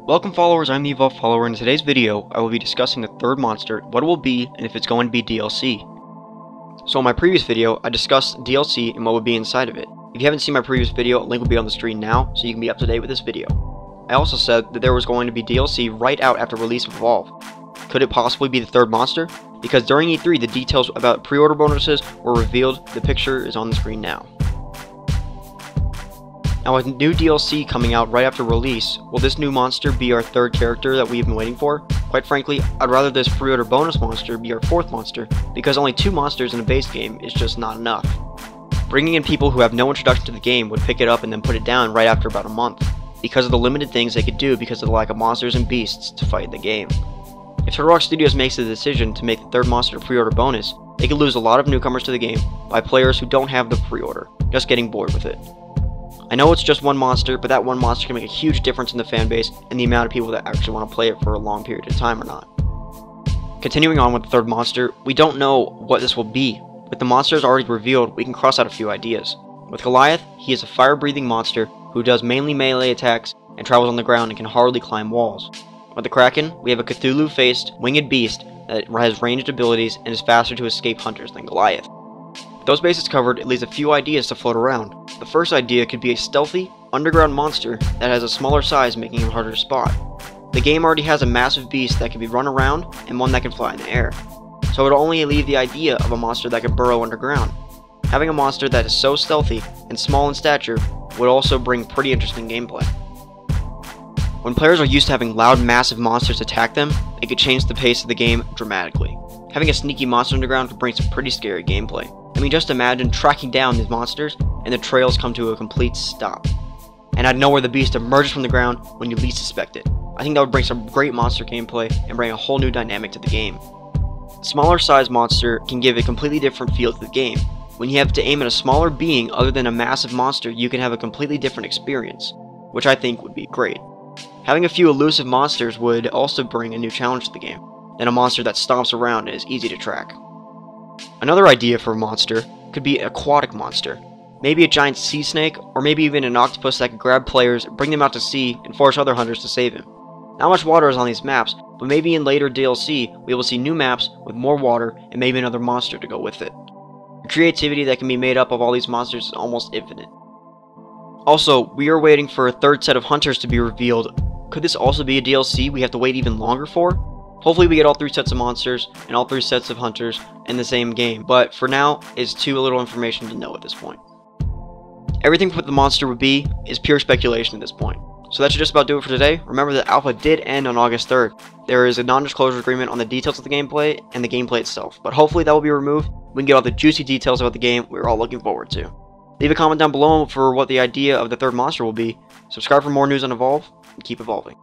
Welcome followers, I'm the Evolved Follower, and in today's video I will be discussing the third monster, what it will be, and if it's going to be DLC. So in my previous video, I discussed DLC and what would be inside of it. If you haven't seen my previous video, a link will be on the screen now, so you can be up to date with this video. I also said that there was going to be DLC right out after release of Evolve. Could it possibly be the third monster? Because during E3 the details about pre-order bonuses were revealed, the picture is on the screen now. Now with new DLC coming out right after release, will this new monster be our third character that we've been waiting for? Quite frankly, I'd rather this pre-order bonus monster be our fourth monster, because only 2 monsters in a base game is just not enough. Bringing in people who have no introduction to the game would pick it up and then put it down right after about a month, because of the limited things they could do because of the lack of monsters and beasts to fight in the game. If Turtle Rock Studios makes the decision to make the third monster a pre-order bonus, they could lose a lot of newcomers to the game by players who don't have the pre-order, just getting bored with it. I know it's just one monster, but that one monster can make a huge difference in the fanbase and the amount of people that actually want to play it for a long period of time or not. Continuing on with the third monster, we don't know what this will be. With the monsters already revealed, we can cross out a few ideas. With Goliath, he is a fire-breathing monster who does mainly melee attacks and travels on the ground and can hardly climb walls. With the Kraken, we have a Cthulhu-faced, winged beast that has ranged abilities and is faster to escape hunters than Goliath. With those bases covered, it leaves a few ideas to float around. The first idea could be a stealthy, underground monster that has a smaller size, making him harder to spot. The game already has a massive beast that can be run around and one that can fly in the air, so it would only leave the idea of a monster that could burrow underground. Having a monster that is so stealthy and small in stature would also bring pretty interesting gameplay. When players are used to having loud, massive monsters attack them, it could change the pace of the game dramatically. Having a sneaky monster underground could bring some pretty scary gameplay. I mean, just imagine tracking down these monsters and the trails come to a complete stop. And out of nowhere the beast emerges from the ground when you least suspect it. I think that would bring some great monster gameplay and bring a whole new dynamic to the game. A smaller size monster can give a completely different feel to the game. When you have to aim at a smaller being other than a massive monster, you can have a completely different experience, which I think would be great. Having a few elusive monsters would also bring a new challenge to the game, and a monster that stomps around and is easy to track. Another idea for a monster could be an aquatic monster. Maybe a giant sea snake, or maybe even an octopus that could grab players, bring them out to sea, and force other hunters to save him. Not much water is on these maps, but maybe in later DLC we will see new maps with more water and maybe another monster to go with it. The creativity that can be made up of all these monsters is almost infinite. Also, we are waiting for a third set of hunters to be revealed. Could this also be a DLC we have to wait even longer for? Hopefully we get all 3 sets of monsters and all 3 sets of hunters in the same game, but for now, it's too little information to know at this point. Everything what the monster would be is pure speculation at this point. So that should just about do it for today. Remember that alpha did end on August 3rd. There is a non-disclosure agreement on the details of the gameplay and the gameplay itself, but hopefully that will be removed. We can get all the juicy details about the game we're all looking forward to. Leave a comment down below for what the idea of the third monster will be. Subscribe for more news on Evolve, and keep evolving.